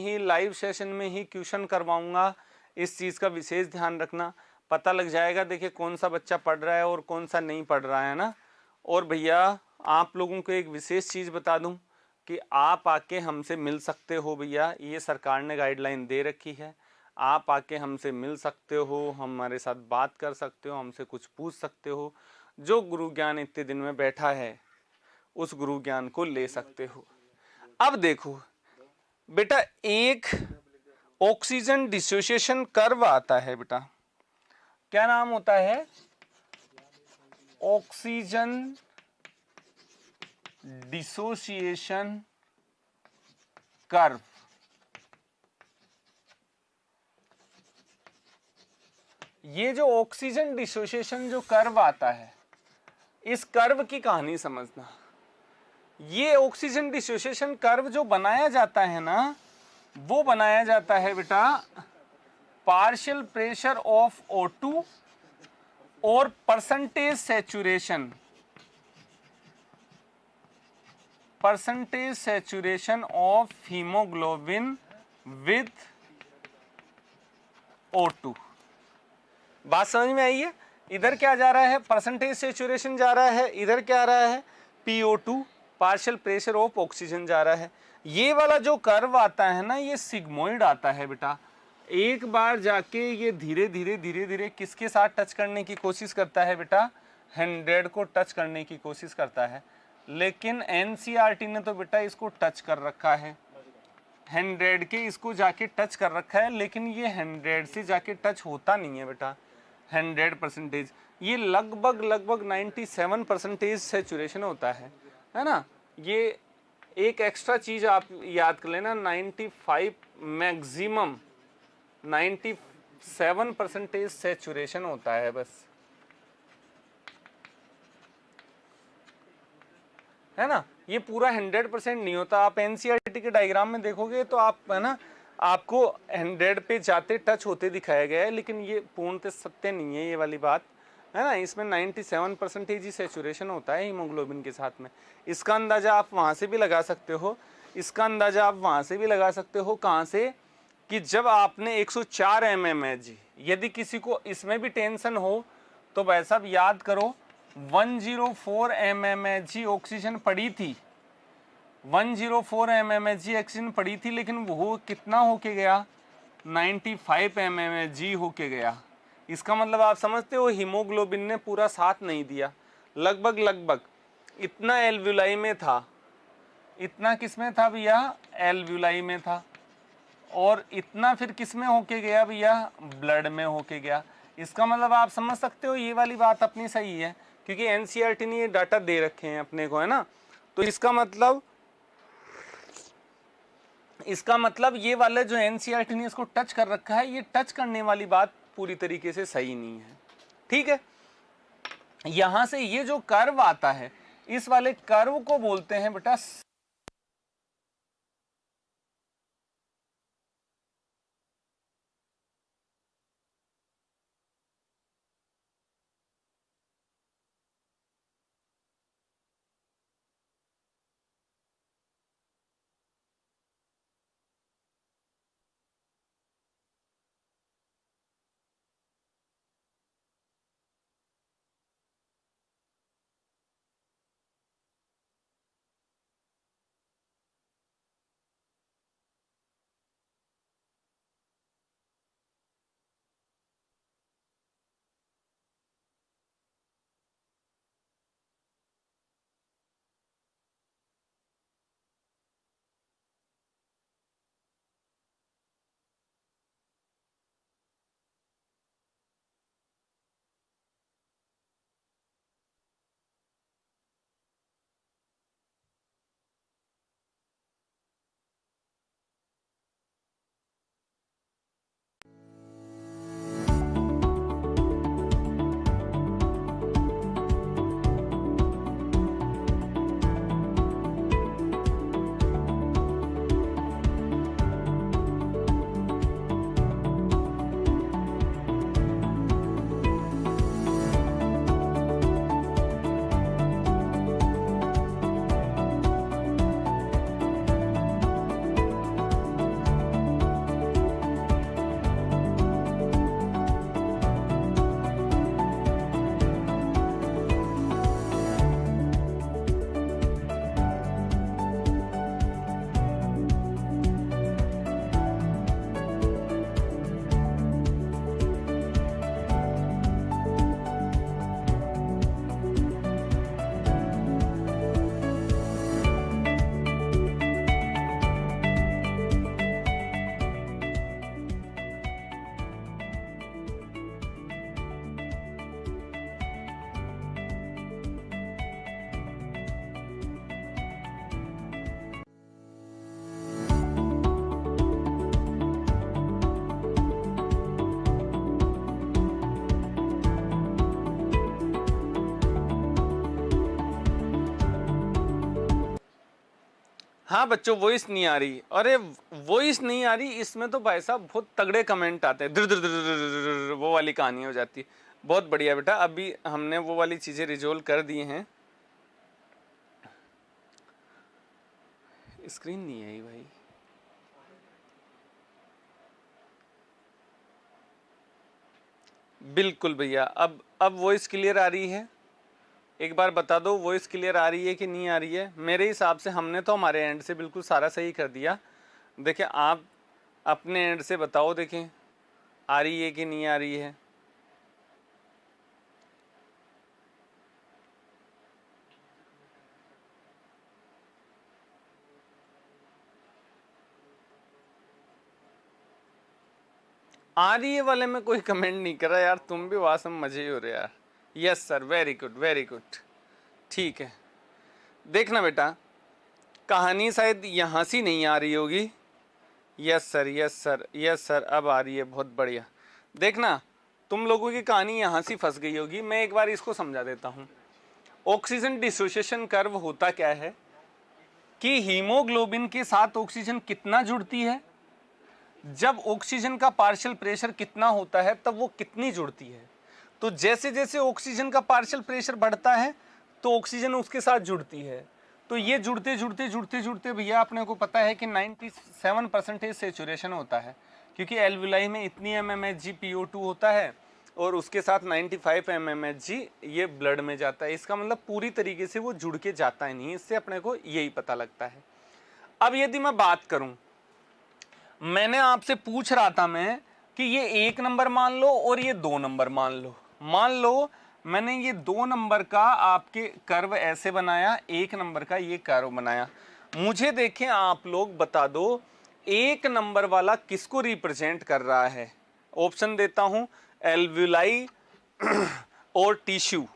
ही क्वेश्चन करवाऊंगा। इस चीज का विशेष ध्यान रखना, पता लग जाएगा देखिए कौन सा बच्चा पढ़ रहा है और कौन सा नहीं पढ़ रहा है ना। और भैया आप लोगों को एक विशेष चीज बता दूं कि आप आके हमसे मिल सकते हो भैया, ये सरकार ने गाइडलाइन दे रखी है। आप आके हमसे मिल सकते हो, हमारे साथ बात कर सकते हो, हमसे कुछ पूछ सकते हो। जो गुरु ज्ञान इतने दिन में बैठा है उस गुरु ज्ञान को ले सकते हो। अब देखो बेटा एक ऑक्सीजन डिसोसिएशन कर्व आता है बेटा, क्या नाम होता है, ऑक्सीजन डिसोसिएशन कर्व। ये जो ऑक्सीजन डिसोसिएशन जो कर्व आता है, इस कर्व की कहानी समझना। ये ऑक्सीजन डिसोसिएशन कर्व जो बनाया जाता है ना, वो बनाया जाता है बेटा पार्शियल प्रेशर ऑफ O2 और percentage saturation of haemoglobin with O2। बात समझ में आई है। इधर क्या जा रहा है, परसेंटेज सैचुरेशन जा रहा है, इधर क्या आ रहा है, PO2 partial pressure of oxygen जा रहा है। ये वाला जो कर्व आता है ना, ये सिग्मोइड आता है बेटा। एक बार जाके ये धीरे धीरे किसके साथ टच करने की कोशिश करता है बेटा, 100 को टच करने की कोशिश करता है। लेकिन NCERT ने तो बेटा इसको टच कर रखा है, 100 के इसको जाके टच कर रखा है। लेकिन ये 100 से जाके टच होता नहीं है बेटा 100%। ये लगभग 97% सैचुरेशन होता है ना। ये एक एक्स्ट्रा चीज आप याद कर लेना, 95 मैक्सिमम 97% सैचुरेशन होता है बस। है ना। ये पूरा 100% नहीं होता। आप एनसीईआरटी के डायग्राम में देखोगे तो आप, है ना, आपको 100 पे जाते टच होते दिखाया गया है, लेकिन ये पूर्णतः सत्य नहीं है ये वाली बात, है ना। इसमें 97% ही सेचुरेशन होता है हीमोग्लोबिन के साथ में। इसका अंदाजा आप वहाँ से भी लगा सकते हो, इसका अंदाजा आप वहाँ से भी लगा सकते हो। कहाँ से? कि जब आपने 104 mmHg, यदि किसी को इसमें भी टेंशन हो तो भाई साहब याद करो 104 mmHg ऑक्सीजन पड़ी थी, 104 mmHg ऑक्सीजन पड़ी थी, लेकिन वो कितना होके गया? 95 mmHg होके गया। इसका मतलब आप समझते हो हीमोग्लोबिन ने पूरा साथ नहीं दिया। लगभग इतना एल्वुलाई में था, इतना किस में था भैया? एल्वुलाई में था। और इतना फिर किस में होके गया भैया? ब्लड में होके गया। इसका मतलब आप समझ सकते हो ये वाली बात अपनी सही है, क्योंकि एनसीईआरटी ने ये डाटा दे रखे हैं अपने को, है ना। तो इसका मतलब ये वाले जो एनसीईआरटी ने इसको टच कर रखा है, ये टच करने वाली बात पूरी तरीके से सही नहीं है, ठीक है। यहां से ये जो कर्व आता है, इस वाले कर्व को बोलते हैं बेटा हाँ बच्चों वॉइस नहीं आ रही। अरे वॉइस नहीं आ रही, इसमें तो भाई साहब बहुत तगड़े कमेंट आते हैं, दर वो वाली कहानी हो जाती है। बहुत बढ़िया बेटा, अभी हमने वो वाली चीज़ें रिजोल्व कर दी हैं। स्क्रीन नहीं आई भाई। बिल्कुल भैया, अब वॉइस क्लियर आ रही है। एक बार बता दो वॉइस क्लियर आ रही है कि नहीं आ रही है। मेरे हिसाब से हमने तो हमारे एंड से बिल्कुल सारा सही कर दिया। देखें आप अपने एंड से बताओ, देखें आ रही है कि नहीं आ रही है। आ रही है वाले में कोई कमेंट नहीं कर रहा यार, तुम भी वहाँ से मजे ही हो रहे यार। Yes sir, very good very good, ठीक है। देखना बेटा, कहानी शायद यहाँ से नहीं आ रही होगी। Yes sir yes sir yes sir, अब आ रही है, बहुत बढ़िया। देखना तुम लोगों की कहानी यहाँ से फंस गई होगी। मैं एक बार इसको समझा देता हूँ। ऑक्सीजन डिसोसिएशन कर्व होता क्या है कि हीमोग्लोबिन के साथ ऑक्सीजन कितना जुड़ती है, जब ऑक्सीजन का पार्शियल प्रेशर कितना होता है तब वो कितनी जुड़ती है। तो जैसे जैसे ऑक्सीजन का पार्शियल प्रेशर बढ़ता है तो ऑक्सीजन उसके साथ जुड़ती है। तो ये जुड़ते जुड़ते जुड़ते जुड़ते भैया अपने को पता है कि 97% सेचुरेशन होता है, क्योंकि एल्वुलाई में इतनी mmHg PO2 होता है और उसके साथ 95 mmHg ये ब्लड में जाता है। इसका मतलब पूरी तरीके से वो जुड़ के जाता ही नहीं, इससे अपने को यही पता लगता है। अब यदि मैं बात करूं, मैंने आपसे पूछ रहा था मैं कि ये 1 नंबर मान लो और ये 2 नंबर मान लो। मान लो मैंने ये 2 नंबर का आपके कर्व ऐसे बनाया, 1 नंबर का ये कर्व बनाया। मुझे देखें आप लोग बता दो 1 नंबर वाला किसको रिप्रेजेंट कर रहा है। ऑप्शन देता हूं, एल्वुलाई और टिश्यू।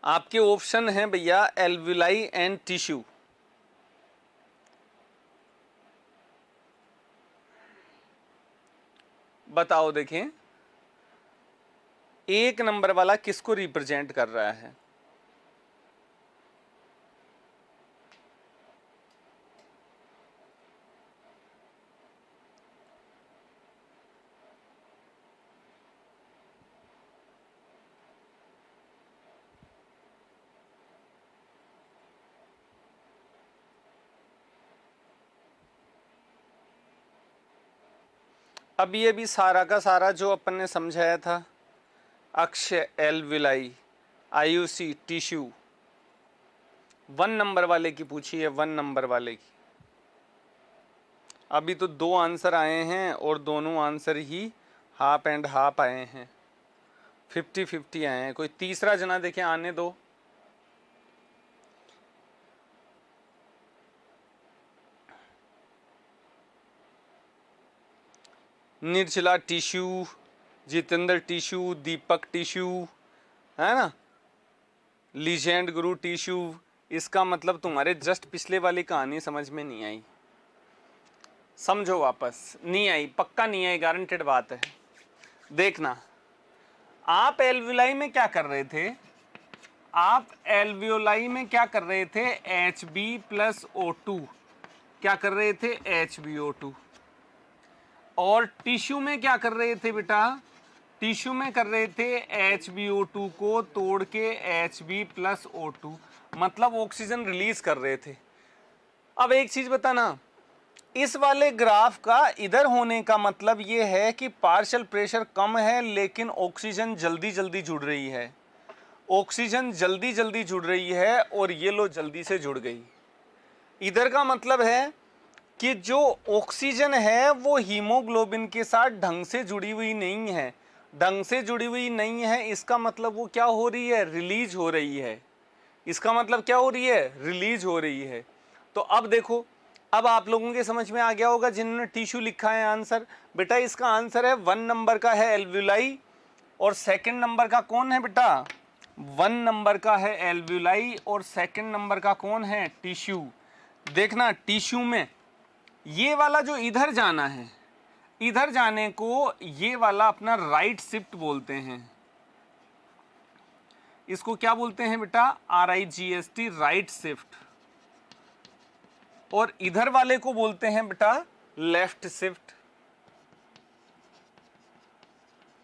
आपके ऑप्शन हैं भैया एल्वुलाई एंड टिश्यू। बताओ देखें 1 नंबर वाला किसको रिप्रेजेंट कर रहा है। अब ये भी सारा का सारा जो अपन ने समझाया था, अक्ष एल्वुलाई, आईयूसी टिश्यू, 1 नंबर वाले की पूछी है, 1 नंबर वाले की। अभी तो 2 आंसर आए हैं और दोनों answer he half and half आए हैं, 50-50 आए हैं। कोई तीसरा जना देखें आने दो। निर्जला टिश्यू, जितेंद्र टिश्यू, दीपक टिश्यू, है ना, लीजेंड गुरु टिश्यू। इसका मतलब तुम्हारे जस्ट पिछले वाली कहानी समझ में नहीं आई, समझो वापस, नहीं आई, पक्का नहीं आई, गारंटेड बात है। देखना आप एल्वुलाई में क्या कर रहे थे, आप एल्वुलाई में क्या कर रहे थे, Hb+O2 क्या कर रहे थे, HbO2। और टिश्यू में क्या कर रहे थे बेटा, टिश्यू में कर रहे थे HbO2 को तोड़ के Hb+O2, मतलब ऑक्सीजन रिलीज कर रहे थे। अब एक चीज बताना, इस वाले ग्राफ का इधर होने का मतलब ये है कि पार्शियल प्रेशर कम है लेकिन ऑक्सीजन जल्दी जल्दी जुड़ रही है, ऑक्सीजन जल्दी जल्दी जुड़ रही है और ये लो जल्दी से जुड़ गई। इधर का मतलब है कि जो ऑक्सीजन है वो हीमोग्लोबिन के साथ ढंग से जुड़ी हुई नहीं है, ढंग से जुड़ी हुई नहीं है। इसका मतलब वो क्या हो रही है, रिलीज हो रही है। इसका मतलब क्या हो रही है, रिलीज हो रही है। तो अब देखो, अब आप लोगों के समझ में आ गया होगा जिन्होंने टिश्यू लिखा है आंसर। बेटा इसका आंसर है 1 नंबर का है एल्वुलाई और 2nd नंबर का कौन है बेटा, 1 नंबर का है एल्वुलाई और 2nd नंबर का कौन है, टिश्यू। देखना टिश्यू में ये वाला जो इधर जाना है, इधर जाने को ये वाला अपना राइट शिफ्ट बोलते हैं। इसको क्या बोलते हैं बेटा, RIGST, राइट शिफ्ट। और इधर वाले को बोलते हैं बेटा लेफ्ट शिफ्ट।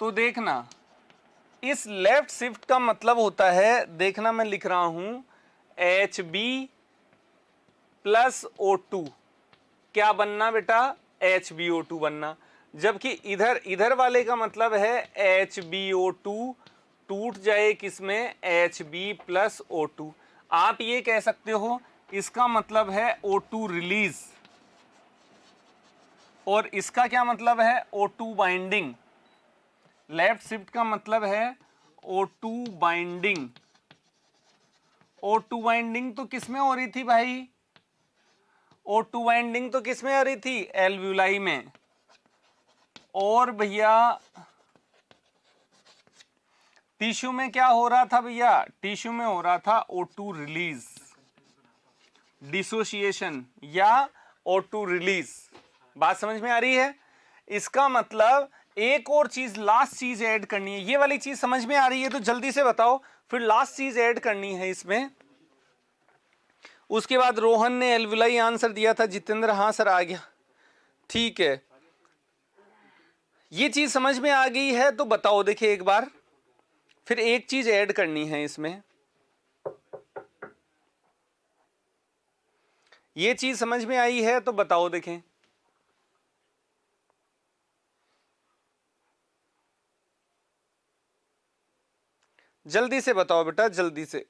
तो देखना इस लेफ्ट शिफ्ट का मतलब होता है, देखना मैं लिख रहा हूं Hb+O2 क्या बनना बेटा, HbO2 बनना। जबकि इधर वाले का मतलब है HbO2 टूट जाए किसमें, Hb+O2। आप ये कह सकते हो इसका मतलब है O2 रिलीज, और इसका क्या मतलब है, O2 बाइंडिंग। लेफ्ट शिफ्ट का मतलब है O2 बाइंडिंग। O2 बाइंडिंग तो किसमें हो रही थी भाई, O2 बाइंडिंग तो किसमें हो रही थी, एल्वुलाई में। और भैया टिश्यू में क्या हो रहा था भैया, टिश्यू में हो रहा था O2 रिलीज, डिसोसिएशन या O2 रिलीज। बात समझ में आ रही है। इसका मतलब एक और चीज, लास्ट चीज ऐड करनी है। ये वाली चीज समझ में आ रही है तो जल्दी से बताओ, फिर लास्ट चीज ऐड करनी है इसमें। उसके बाद रोहन ने एल्वुलाई आंसर दिया था, जितेंद्र हाँ सर आ गया, ठीक है। ये चीज समझ में आ गई है तो बताओ, देखिए एक बार, फिर एक चीज ऐड करनी है इसमें। ये चीज समझ में आई है तो बताओ, देखें। जल्दी से बताओ बेटा, जल्दी से।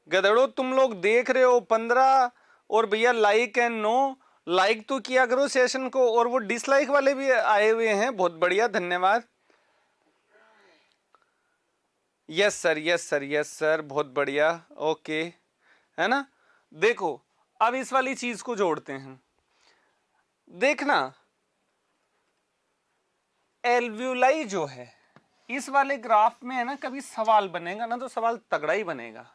गधड़ो तुम लोग देख रहे हो 15, और भैया लाइक एंड नो, लाइक तो किया करो सेशन को, और वो डिसलाइक वाले भी आए हुए हैं, बहुत बढ़िया, धन्यवाद। Yes sir, yes sir, yes sir, बहुत बढ़िया, ओके, है ना। देखो अब इस वाली चीज को जोड़ते हैं, देखना एल्व्यूलाई जो है इस वाले ग्राफ में है ना, कभी सवाल बनेगा ना तो सवाल तगड़ा ही बनेगा।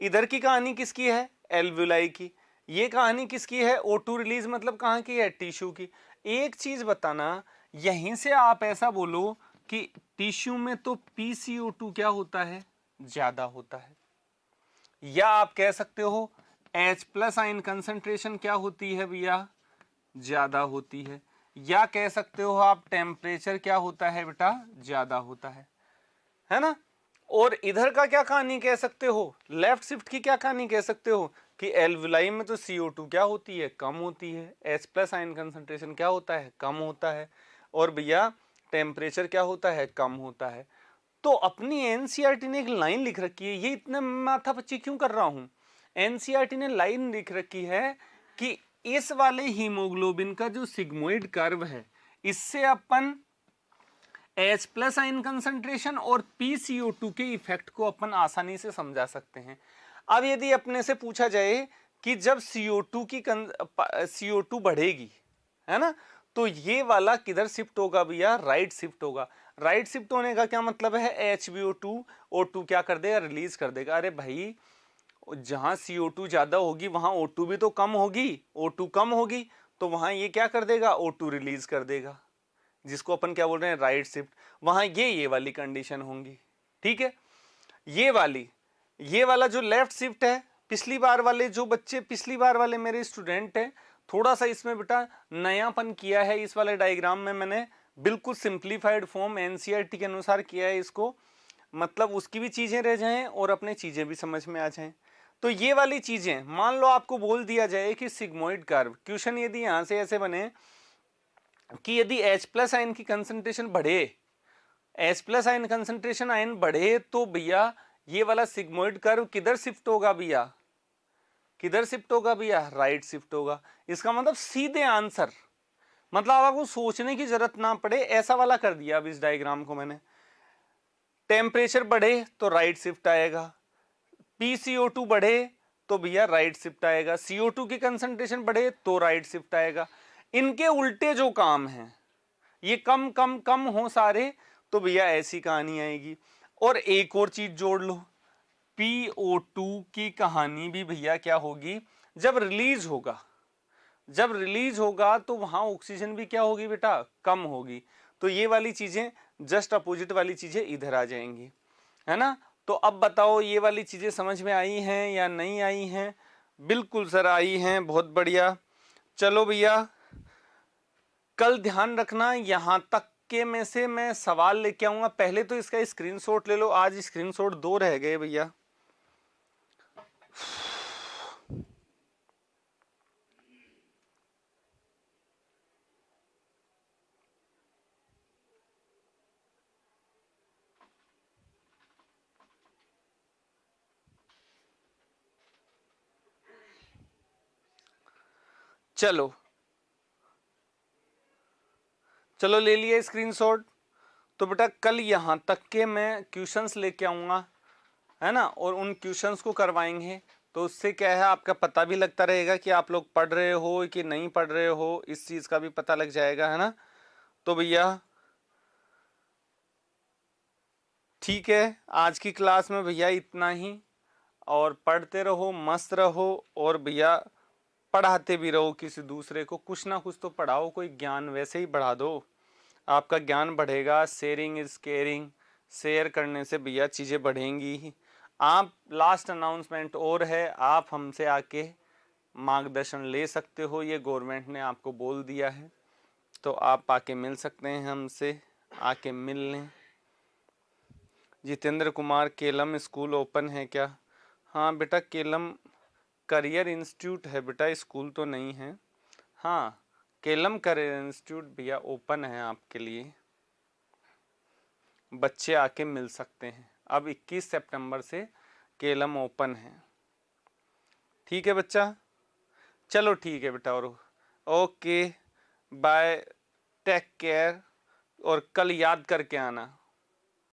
इधर की कहानी किसकी है, एल्व्यूलाई की। ये कहानी किसकी है, O2 रिलीज, मतलब कहाँ की है, टिश्यू की। एक चीज बताना, यहीं से आप ऐसा बोलो कि टिश्यू में तो PCO2 क्या होता है, ज्यादा होता है, या आप कह सकते हो H+ आयन कंसंट्रेशन क्या होती है भैया, ज्यादा होती है, या कह सकते हो आप टेम्परेचर क्या होता है बेटा, ज्यादा होता है ना। और इधर का क्या कहानी कह सकते हो, लेफ्ट शिफ्ट की क्या कहानी कह सकते हो कि एल्वुलाई में तो CO2 क्या होती है, कम होती है, H+ आयन कंसंट्रेशन क्या होता है, कम होता है, और भैया टेम्परेचर क्या होता है, कम होता है। तो अपनी एनसीईआरटी ने एक लाइन लिख रखी है, ये इतना माथा पच्ची क्यों कर रहा हूं, एनसीईआरटी ने लाइन लिख रखी है कि इस वाले हीमोग्लोबिन का जो सिग्मोइड कर्व है, इससे अपन H+ आयन कंसंट्रेशन और PCO2 के इफेक्ट को अपन आसानी से समझा सकते हैं। अब यदि अपने से पूछा जाए कि जब CO2 बढ़ेगी, है ना, तो ये वाला किधर शिफ्ट होगा भैया, राइट शिफ्ट होगा। राइट शिफ्ट होने का क्या मतलब है, HbO2 O2 क्या कर देगा, रिलीज कर देगा। अरे भाई जहां CO2 ज्यादा होगी वहां O2 भी तो कम होगी, O2 कम होगी तो वहां ये क्या कर देगा, O2 रिलीज कर देगा, जिसको अपन क्या बोल रहे हैं, राइट शिफ्ट। वहां ये वाली कंडीशन होंगी, ठीक है। ये वाला जो लेफ्ट शिफ्ट है, पिछली बार वाले जो बच्चे, पिछली बार वाले मेरे स्टूडेंट हैं, थोड़ा सा इसमें बेटा नयापन किया है, इस वाले डायग्राम में मैंने बिल्कुल सिंप्लीफाइड फॉर्म एनसीईआरटी के अनुसार किया है इसको, मतलब उसकी भी चीजें रह जाएं और अपने चीजें भी समझ में आ जाएं। तो ये वाली चीजें मान लो आपको बोल दिया जाए कि सिग्मोइड कर्व, क्वेश्चन यदि यहां से ऐसे बने कि यदि H+ आयन की कंसंट्रेशन बढ़े, H+ आयन कंसंट्रेशन आयन बढ़े, तो भैया ये वाला सिग्मोइड कर्व किधर शिफ्ट होगा भैया, किधर शिफ्ट होगा भैया, राइट शिफ्ट होगा। इसका मतलब सीधे आंसर, मतलब आपको सोचने की जरूरत ना पड़े, ऐसा वाला कर दिया अब इस डायग्राम को मैंने। टेम्परेचर बढ़े तो राइट शिफ्ट आएगा, PCO2 बढ़े तो भैया राइट शिफ्ट आएगा, CO2 की कंसंट्रेशन बढ़े तो राइट शिफ्ट आएगा। इनके उल्टे जो काम हैं, ये कम कम कम हो सारे, तो भैया ऐसी कहानी आएगी। और एक और चीज जोड़ लो, PO2 की कहानी भी भैया क्या होगी, जब रिलीज होगा, जब रिलीज होगा तो वहां ऑक्सीजन भी क्या होगी बेटा, कम होगी। तो ये वाली चीजें जस्ट अपोजिट वाली चीजें इधर आ जाएंगी, है ना। तो अब बताओ ये वाली चीजें समझ में आई हैं या नहीं आई हैं, बिल्कुल सर आई हैं, बहुत बढ़िया। चलो भैया कल ध्यान रखना, यहां तक के में से मैं सवाल लेके आऊंगा, पहले तो इसका स्क्रीनशॉट ले लो, आज स्क्रीनशॉट 2 रह गए भैया। चलो चलो ले लिया स्क्रीनशॉट। तो बेटा कल यहां तक के मैं क्वेश्चंस लेके आऊंगा, है ना, और उन क्वेश्चंस को करवाएंगे। तो उससे क्या है, आपका पता भी लगता रहेगा कि आप लोग पढ़ रहे हो कि नहीं पढ़ रहे हो, इस चीज का भी पता लग जाएगा, है ना। तो भैया ठीक है, आज की क्लास में भैया इतना ही। और पढ़ते रहो, मस्त रहो, और भैया पढ़ाते भी रहो किसी दूसरे को, कुछ ना कुछ तो पढ़ाओ, कोई ज्ञान वैसे ही बढ़ा दो, आपका ज्ञान बढ़ेगा। शेयरिंग इज केयरिंग, शेयर करने से भैया चीज़ें बढ़ेंगी ही। आप, लास्ट अनाउंसमेंट और है, आप हमसे आके मार्गदर्शन ले सकते हो, ये गवर्नमेंट ने आपको बोल दिया है, तो आप आके मिल सकते हैं हमसे, आके मिल लें। Jitendra Kumar, Callum school open है क्या? हाँ बेटा, केलम करियर इंस्टीट्यूट है बेटा, स्कूल तो नहीं है। हाँ, केलम करियर इंस्टीट्यूट भैया ओपन है आपके लिए, बच्चे आके मिल सकते हैं। अब 21 सितंबर से केलम ओपन है। ठीक है बच्चा, चलो ठीक है बेटा, और ओके बाय, टेक केयर, और कल याद करके आना।